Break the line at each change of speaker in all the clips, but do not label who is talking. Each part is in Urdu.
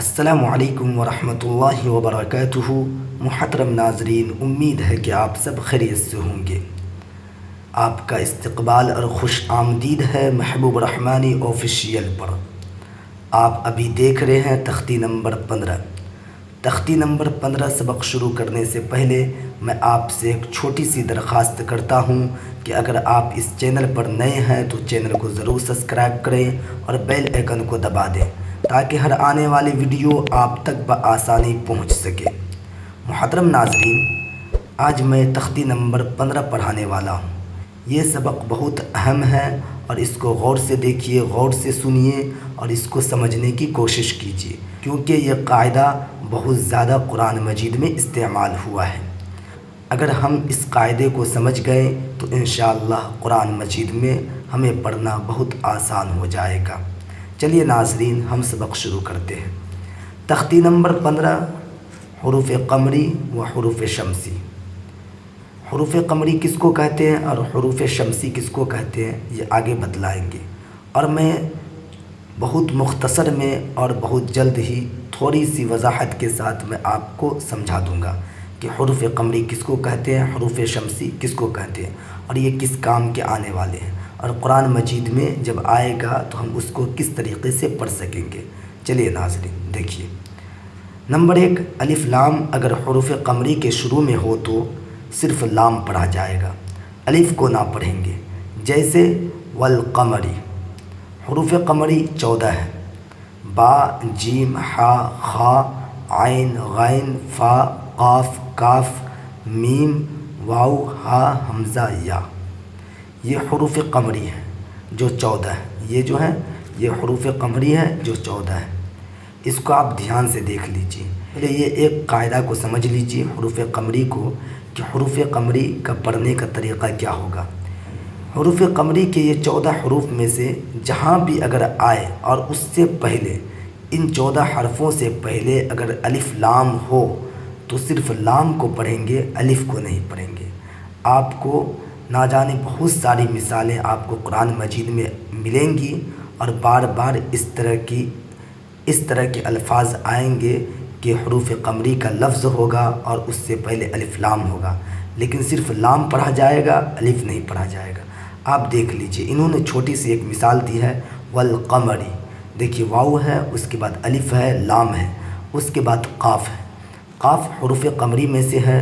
السلام علیکم ورحمۃ اللہ وبرکاتہ۔ محترم ناظرین، امید ہے کہ آپ سب خیریت سے ہوں گے۔ آپ کا استقبال اور خوش آمدید ہے محبوب رحمانی آفیشیل پر۔ آپ ابھی دیکھ رہے ہیں تختی نمبر 15۔ تختی نمبر 15 سبق شروع کرنے سے پہلے میں آپ سے ایک چھوٹی سی درخواست کرتا ہوں کہ اگر آپ اس چینل پر نئے ہیں تو چینل کو ضرور سبسکرائب کریں اور بیل آئیکن کو دبا دیں تاکہ ہر آنے والی ویڈیو آپ تک بآسانی پہنچ سکے۔ محترم ناظرین، آج میں تختی نمبر 15 پڑھانے والا ہوں۔ یہ سبق بہت اہم ہے اور اس کو غور سے دیکھیے، غور سے سنیے اور اس کو سمجھنے کی کوشش کیجیے، کیونکہ یہ قاعدہ بہت زیادہ قرآن مجید میں استعمال ہوا ہے۔ اگر ہم اس قاعدے کو سمجھ گئے تو انشاءاللہ قرآن مجید میں ہمیں پڑھنا بہت آسان ہو جائے گا۔ چلیے ناظرین، ہم سبق شروع کرتے ہیں۔ تختی نمبر 15، حروف قمری و حروف شمسی۔ حروف قمری کس کو کہتے ہیں اور حروف شمسی کس کو کہتے ہیں، یہ آگے بتلائیں گے، اور میں بہت مختصر میں اور بہت جلد ہی تھوڑی سی وضاحت کے ساتھ میں آپ کو سمجھا دوں گا کہ حروف قمری کس کو کہتے ہیں، حروف شمسی کس کو کہتے ہیں، اور یہ کس کام کے آنے والے ہیں، اور قرآن مجید میں جب آئے گا تو ہم اس کو کس طریقے سے پڑھ سکیں گے۔ چلیے ناظرین دیکھیے۔ نمبر 1، الف لام اگر حروف قمری کے شروع میں ہو تو صرف لام پڑھا جائے گا، الف کو نہ پڑھیں گے۔ جیسے والقمری، حروف قمری 14 ہے، با، جیم، حا، خا، عین، غین، فا، قاف، کاف، میم، واو، ہا، حمزہ، یا۔ یہ حروف قمری ہیں جو 14 ہے۔ یہ جو ہے یہ حروف قمری ہے جو 14 ہے۔ اس کو آپ دھیان سے دیکھ لیجئے۔ پہلے یہ ایک قاعدہ کو سمجھ لیجئے حروف قمری کو، کہ حروف قمری کا پڑھنے کا طریقہ کیا ہوگا۔ حروف قمری کے یہ 14 حروف میں سے جہاں بھی اگر آئے اور اس سے پہلے، ان 14 حرفوں سے پہلے اگر الف لام ہو تو صرف لام کو پڑھیں گے، الف کو نہیں پڑھیں گے۔ آپ کو نہ جانے بہت ساری مثالیں آپ کو قرآن مجید میں ملیں گی، اور بار بار اس طرح کے الفاظ آئیں گے کہ حروف قمری کا لفظ ہوگا اور اس سے پہلے الف لام ہوگا، لیکن صرف لام پڑھا جائے گا، الف نہیں پڑھا جائے گا۔ آپ دیکھ لیجئے، انہوں نے چھوٹی سی ایک مثال دی ہے، والقمری۔ دیکھیے واو ہے، اس کے بعد الف ہے، لام ہے، اس کے بعد قاف ہے۔ قاف حروف قمری میں سے ہے،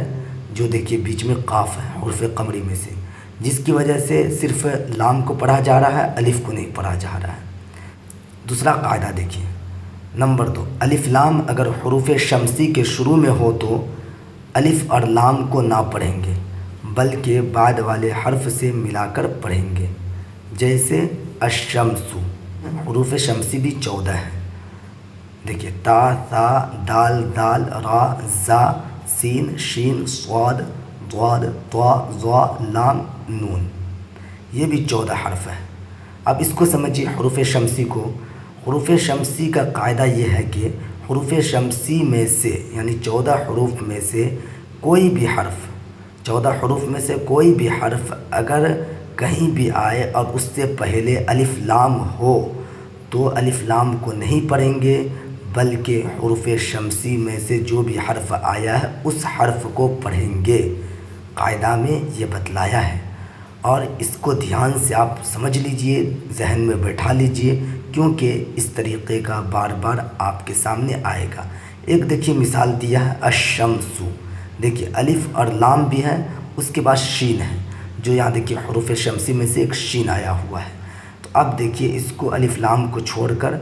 جو دیکھیے بیچ میں قاف ہے حروف قمری میں سے، جس کی وجہ سے صرف لام کو پڑھا جا رہا ہے، الف کو نہیں پڑھا جا رہا ہے۔ دوسرا قاعدہ دیکھیے، نمبر 2، الف لام اگر حروف شمسی کے شروع میں ہو تو الف اور لام کو نہ پڑھیں گے، بلکہ بعد والے حرف سے ملا کر پڑھیں گے۔ جیسے الشمس، حروف شمسی بھی 14 ہے۔ دیکھیے تا، ثا، دال، دال، را، زا، سین، شین، صاد، ضاد، طا، ظا، لام، نون، یہ بھی 14 حرف ہے۔ اب اس کو سمجھیے حروف شمسی کو۔ حروف شمسی کا قاعدہ یہ ہے کہ حروف شمسی میں سے یعنی 14 حروف میں سے کوئی بھی حرف 14 حروف میں سے کوئی بھی حرف اگر کہیں بھی آئے اور اس سے پہلے الف لام ہو تو الف لام کو نہیں پڑھیں گے، بلکہ حروف شمسی میں سے جو بھی حرف آیا ہے اس حرف کو پڑھیں گے۔ قاعدہ میں یہ بتلایا ہے، اور اس کو دھیان سے آپ سمجھ لیجئے، ذہن میں بیٹھا لیجئے، کیونکہ اس طریقے کا بار بار آپ کے سامنے آئے گا۔ ایک دیکھیے مثال دیا ہے الشمس، دیکھیے الف اور لام بھی ہے، اس کے بعد شین ہے، جو یہاں دیکھیے حروف شمسی میں سے ایک شین آیا ہوا ہے۔ تو اب دیکھیے اس کو الف لام کو چھوڑ کر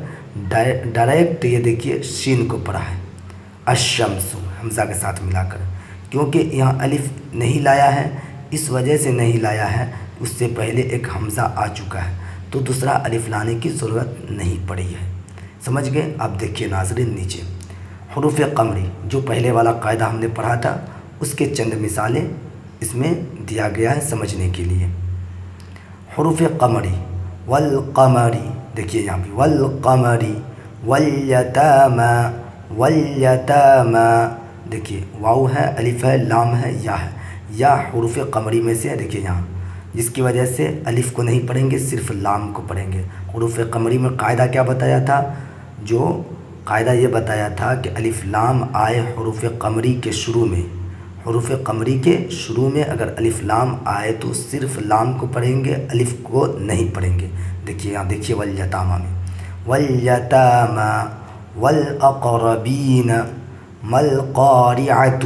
ڈائریکٹ یہ دیکھیے شین کو پڑھا ہے، الشمس حمزہ کے ساتھ ملا کر، کیونکہ یہاں الف نہیں لایا ہے، اس وجہ سے نہیں لایا ہے، اس سے پہلے ایک حمزہ آ چکا ہے تو دوسرا الف لانے کی ضرورت نہیں پڑی ہے۔ سمجھ گئے؟ اب دیکھیے ناظرین نیچے حروف قمری، جو پہلے والا قاعدہ ہم نے پڑھا تھا، اس کے چند مثالیں اس میں دیا گیا ہے سمجھنے کے لیے۔ حروف قمری، والقمری، دیکھیے یہاں بھی والقمری، والیتاما، والیتاما، دیکھیے واو ہے، الف ہے، لام ہے، یا ہے، یا حروف قمری میں سے ہے، دیکھیے یہاں، جس کی وجہ سے الف کو نہیں پڑھیں گے، صرف لام کو پڑھیں گے۔ حروف قمری میں قاعدہ کیا بتایا تھا؟ جو قاعدہ یہ بتایا تھا کہ الف لام آئے حروف قمری کے شروع میں، حروف قمری کے شروع میں اگر الف لام آئے تو صرف لام کو پڑھیں گے، الف کو نہیں پڑھیں گے۔ دیکھیے یہاں دیکھیے والیتامہ میں، والیتامہ والاقربین، مالقارعۃ،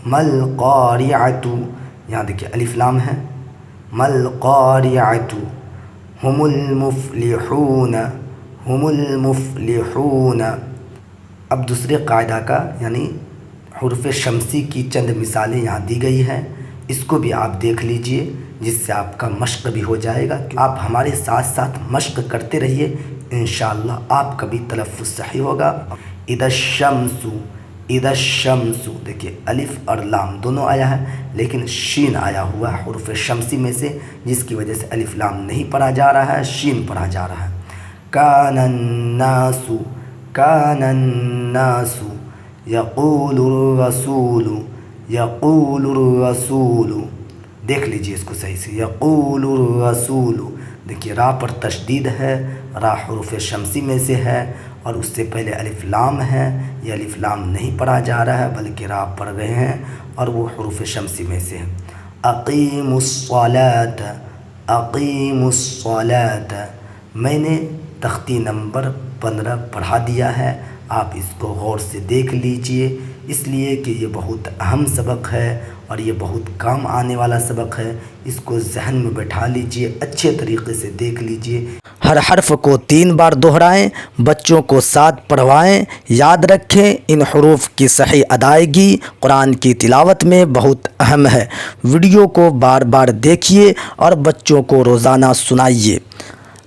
مالقارعۃ، یہاں دیکھیے الف لام ہے، مالقارعۃ، هم المفلحون، هم المفلحون۔ اب دوسرے قاعدہ کا یعنی حروف شمسی کی چند مثالیں یہاں دی گئی ہیں، اس کو بھی آپ دیکھ لیجئے جس سے آپ کا مشق بھی ہو جائے گا۔ آپ ہمارے ساتھ ساتھ مشق کرتے رہیے، انشاءاللہ آپ کا بھی تلفظ صحیح ہوگا۔ اذا الشمس، اذا الشمس، دیکھیے الف اور لام دونوں آیا ہے لیکن شین آیا ہوا ہے حروف شمسی میں سے، جس کی وجہ سے الف لام نہیں پڑھا جا رہا ہے، شین پڑھا جا رہا ہے۔ کان الناس، کان الناس، یقول الرسول، یقول الرسول، دیکھ لیجئے اس کو صحیح سے، یقول الرسول، دیکھیے را پر تشدید ہے، را حروف شمسی میں سے ہے اور اس سے پہلے الف لام ہے، یہ الف لام نہیں پڑھا جا رہا ہے بلکہ را پڑھ رہے ہیں اور وہ حروف شمسی میں سے ہے۔ اقیم الصلاۃ، اقیم الصلاۃ، میں نے تختی نمبر 15 پڑھا دیا ہے، آپ اس کو غور سے دیکھ لیجئے، اس لیے کہ یہ بہت اہم سبق ہے اور یہ بہت کام آنے والا سبق ہے، اس کو ذہن میں بٹھا لیجئے، اچھے طریقے سے دیکھ لیجئے۔ ہر حرف کو 3 بار دہرائیں، بچوں کو ساتھ پڑھوائیں، یاد رکھیں ان حروف کی صحیح ادائیگی قرآن کی تلاوت میں بہت اہم ہے۔ ویڈیو کو بار بار دیکھیے اور بچوں کو روزانہ سنائیے۔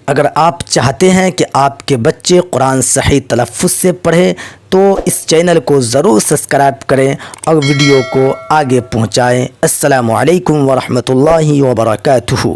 اگر آپ چاہتے ہیں کہ آپ کے بچے قرآن صحیح تلفظ سے پڑھیں تو اس چینل کو ضرور سبسکرائب کریں اور ویڈیو کو آگے پہنچائیں۔ السلام علیکم ورحمۃ اللہ وبرکاتہ۔